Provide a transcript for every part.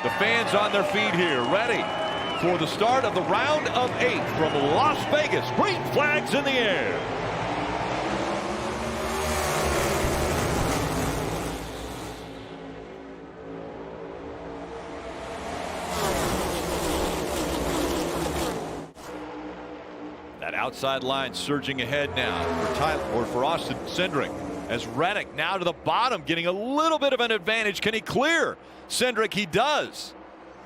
The fans on their feet here, ready for the start of the round of 8 from Las Vegas. Green flags in the air. That outside line surging ahead now for Austin Cindric, as Reddick now to the bottom, getting a little bit of an advantage. Can he clear Cindric? He does.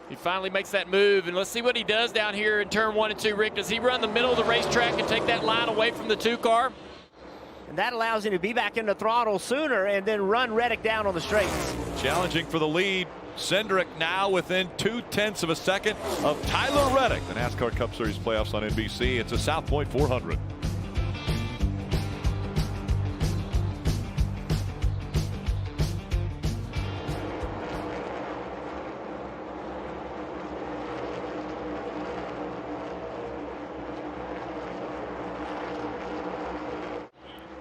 He finally makes that move, and let's see what he does down here in turn 1 and 2. Rick, does he run the middle of the racetrack and take that line away from the 2 car? And that allows him to be back in the throttle sooner and then run Reddick down on the straights. Challenging for the lead. Cindric now within 0.2 of a second of Tyler Reddick. The NASCAR Cup Series playoffs on NBC. It's a South Point 400.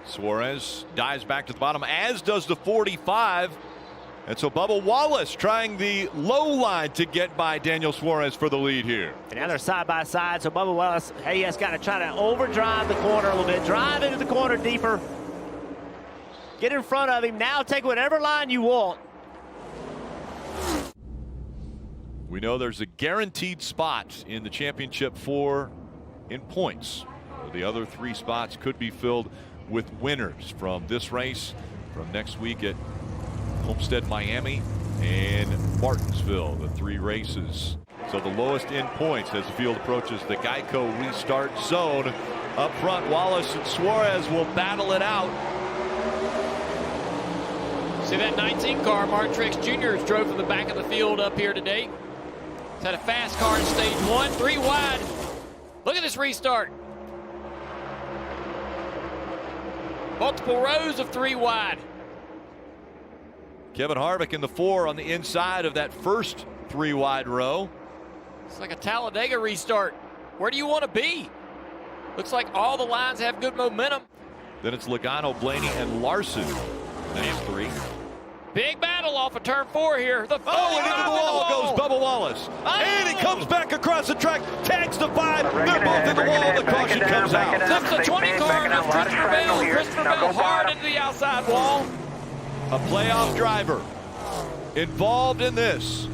Suarez dives back to the bottom, as does the 45. And so Bubba Wallace trying the low line to get by Daniel Suarez for the lead here. And now they're side by side, so Bubba Wallace, he has got to try to overdrive the corner a little bit, drive into the corner deeper, get in front of him. Now take whatever line you want. We know there's a guaranteed spot in the championship 4 in points. The other 3 spots could be filled with winners from this race, from next week at Homestead, Miami, and Martinsville, the 3 races. So the lowest in points as the field approaches the Geico restart zone. Up front, Wallace and Suarez will battle it out. See that 19 car, Martin Truex Jr. has drove from the back of the field up here today. He's had a fast car in stage 1, 3 wide. Look at this restart. Multiple rows of 3 wide. Kevin Harvick in the 4 on the inside of that first 3 wide row. It's like a Talladega restart. Where do you want to be? Looks like all the lines have good momentum. Then it's Logano, Blaney, and Larson. Next 3. Big battle off of turn 4 here. And into the wall goes Bubba Wallace. And he comes back across the track, tags the 5. They're both in the wall. The caution comes out. Flips the 20 car of Christopher Bell. Christopher Bell hard into the outside wall. A playoff driver involved in this.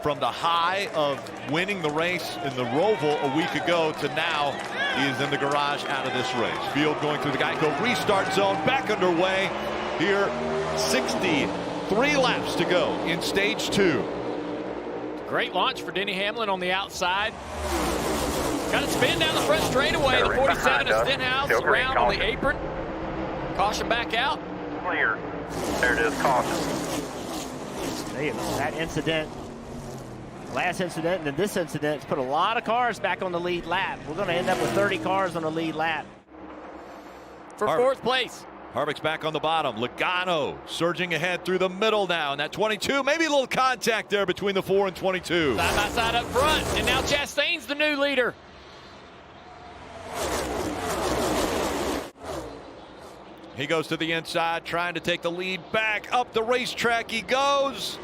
From the high of winning the race in the Roval a week ago to now, he is in the garage out of this race. Field going through the Geico restart zone, back underway here. 63 laps to go in stage 2. Great launch for Denny Hamlin on the outside. Got it spin down the front straightaway. The 47 of Stenhouse around on the apron. Caution back out. Clear. There it is, caution. That incident, last incident, and then this incident, has put a lot of cars back on the lead lap. We're going to end up with 30 cars on the lead lap. For 4th place. Harvick's back on the bottom. Logano surging ahead through the middle now. And that 22, maybe a little contact there between the 4 and 22. Side by side up front. And now Chastain's the new leader. He goes to the inside, trying to take the lead back. Up the racetrack he goes.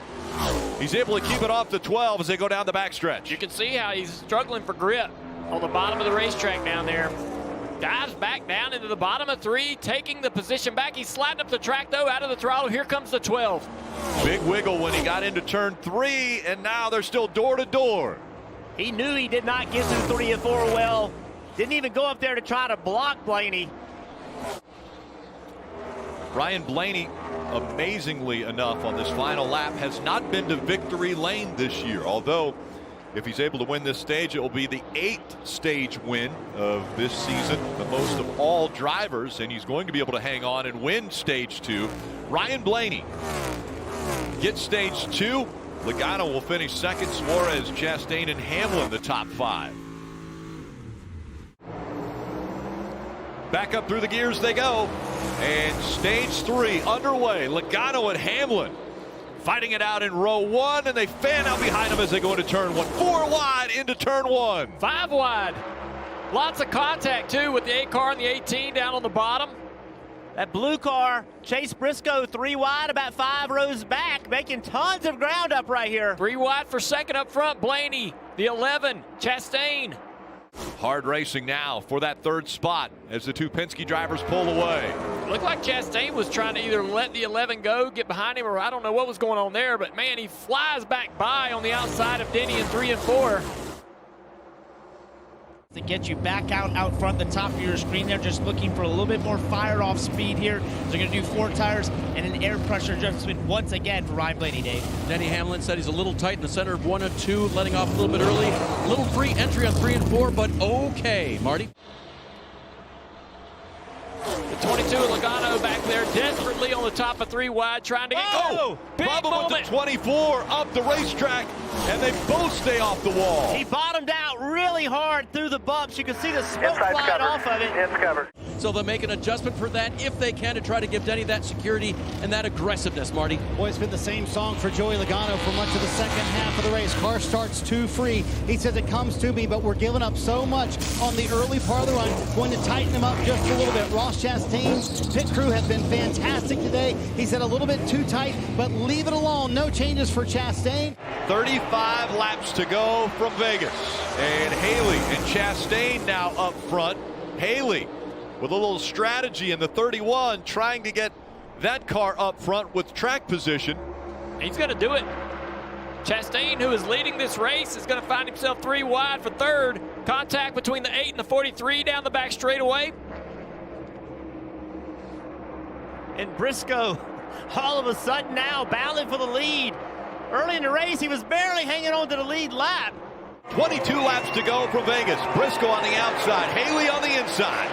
He's able to keep it off the 12 as they go down the backstretch. You can see how he's struggling for grip on the bottom of the racetrack down there. Dives back down into the bottom of 3, taking the position back. He's sliding up the track, though, out of the throttle. Here comes the 12. Big wiggle when he got into turn 3, and now they're still door to door. He knew he did not get through 3 and 4 well. Didn't even go up there to try to block Blaney. Ryan Blaney, amazingly enough, on this final lap, has not been to victory lane this year. Although, if he's able to win this stage, it will be the 8th stage win of this season, the most of all drivers, and he's going to be able to hang on and win stage 2. Ryan Blaney gets stage 2. Logano will finish 2nd. Suarez, Chastain, and Hamlin the top 5. Back up through the gears they go. And stage 3 underway. Logano and Hamlin fighting it out in row 1, and they fan out behind them as they go into turn 1. 4 wide into turn 1. 5 wide. Lots of contact, too, with the 8 car and the 18 down on the bottom. That blue car, Chase Briscoe, 3 wide, about 5 rows back, making tons of ground up right here. 3 wide for second up front. Blaney, the 11, Chastain. Hard racing now for that 3rd spot as the two Penske drivers pull away. Looked like Chastain was trying to either let the 11 go, get behind him, or I don't know what was going on there, but man, he flies back by on the outside of Denny in 3 and 4. To get you back out front, the top of your screen there, just looking for a little bit more fire off speed here. So they're going to do 4 tires and an air pressure adjustment once again for Ryan Blaney, Dave. Denny Hamlin said he's a little tight in the center of 1 and 2, letting off a little bit early. A little free entry on 3 and 4, but okay, Marty. The 22 Logano back there desperately on the top of 3 wide, trying to get big Problem moment. with the 24 up the racetrack, and they both stay off the wall. He bottomed out really hard through the bumps. You can see the smoke Inside's flying covered. off of it. It's covered. So they'll make an adjustment for that if they can to try to give Denny that security and that aggressiveness, Marty. Boy, it's been the same song for Joey Logano for much of the second half of the race. Car starts too free. He says it comes to me, but we're giving up so much on the early part of the run. Going to tighten him up just a little bit. Ross Chastain's pit crew has been fantastic today. He said a little bit too tight, but leave it alone. No changes for Chastain. 35 laps to go from Vegas. And Haley and Chastain now up front. Haley with a little strategy in the 31, trying to get that car up front with track position. He's going to do it. Chastain, who is leading this race, is going to find himself 3 wide for 3rd. Contact between the 8 and the 43 down the back straightaway. And Briscoe, all of a sudden now, battling for the lead. Early in the race, he was barely hanging on to the lead lap. 22 laps to go from Vegas. Briscoe on the outside, Haley on the inside.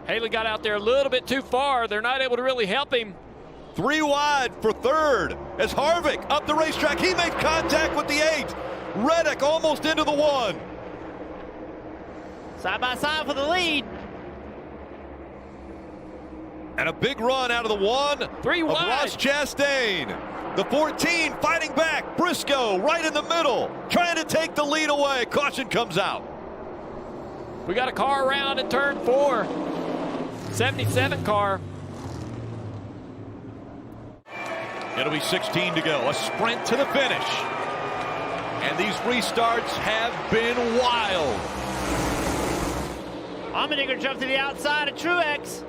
Haley got out there a little bit too far. They're not able to really help him. 3 wide for 3rd as Harvick up the racetrack. He makes contact with the 8. Reddick almost into the 1. Side by side for the lead. And a big run out of the 1 3 of wide. Ross Chastain. The 14 fighting back. Briscoe right in the middle, trying to take the lead away. Caution comes out. We got a car around in turn 4. 77 car. It'll be 16 to go. A sprint to the finish. And these restarts have been wild. Allmendinger jumped to the outside of Truex.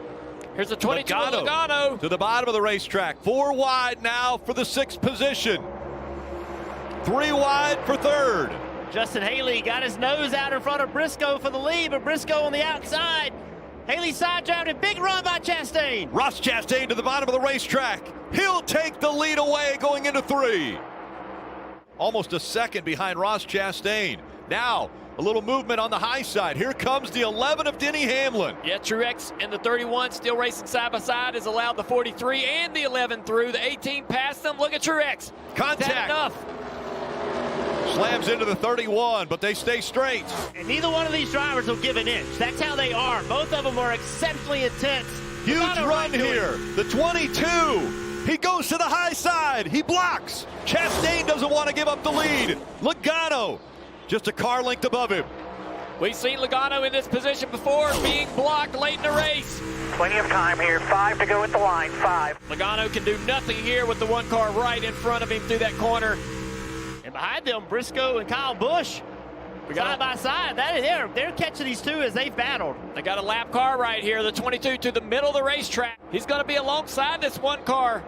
Here's the 22 Logano. To the bottom of the racetrack. 4 wide now for the 6th position. 3 wide for 3rd. Justin Haley got his nose out in front of Briscoe for the lead, but Briscoe on the outside. Haley side driving, big run by Chastain. Ross Chastain to the bottom of the racetrack. He'll take the lead away going into 3. Almost a second behind Ross Chastain. Now, a little movement on the high side. Here comes the 11 of Denny Hamlin. Yeah, Truex in the 31 still racing side by side, has allowed the 43 and the 11 through. The 18 past them. Look at Truex. Contact. Is that enough? Slams into the 31, but they stay straight. And neither one of these drivers will give an inch. That's how they are. Both of them are exceptionally intense. Huge Logano run right to here. it. The 22. He goes to the high side. He blocks. Chastain doesn't want to give up the lead. Logano just a car length above him. We've seen Logano in this position before, being blocked late in the race. Plenty of time here. 5 to go at the line. 5. Logano can do nothing here with the 1 car right in front of him through that corner. And behind them, Briscoe and Kyle Busch. Side by side. They're catching these two as they've battled. They got a lap car right here, the 22 to the middle of the racetrack. He's going to be alongside this 1 car.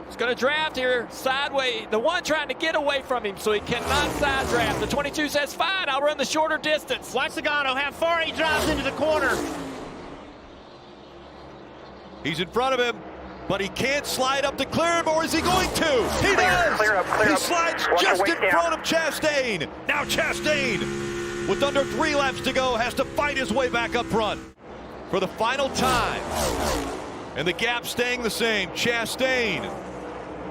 He's going to draft here sideways. The 1 trying to get away from him, so he cannot side draft. The 22 says, fine, I'll run the shorter distance. Watch Logano how far he drives into the corner. He's in front of him, but he can't slide up to clear him, or is he going to? He does! Clear up. He slides Watch just your in weight front down. of Chastain. Now Chastain, with under 3 laps to go, has to fight his way back up front for the final time. And the gap staying the same. Chastain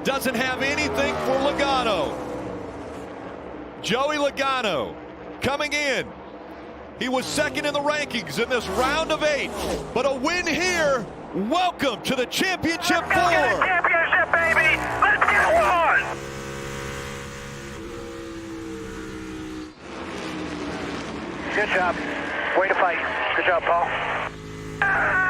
doesn't have anything for Logano. Joey Logano coming in. He was second in the rankings in this round of 8, but a win here. Welcome to the championship 4. Let's get the championship, baby. Let's get one. Good job. Way to fight. Good job, Paul.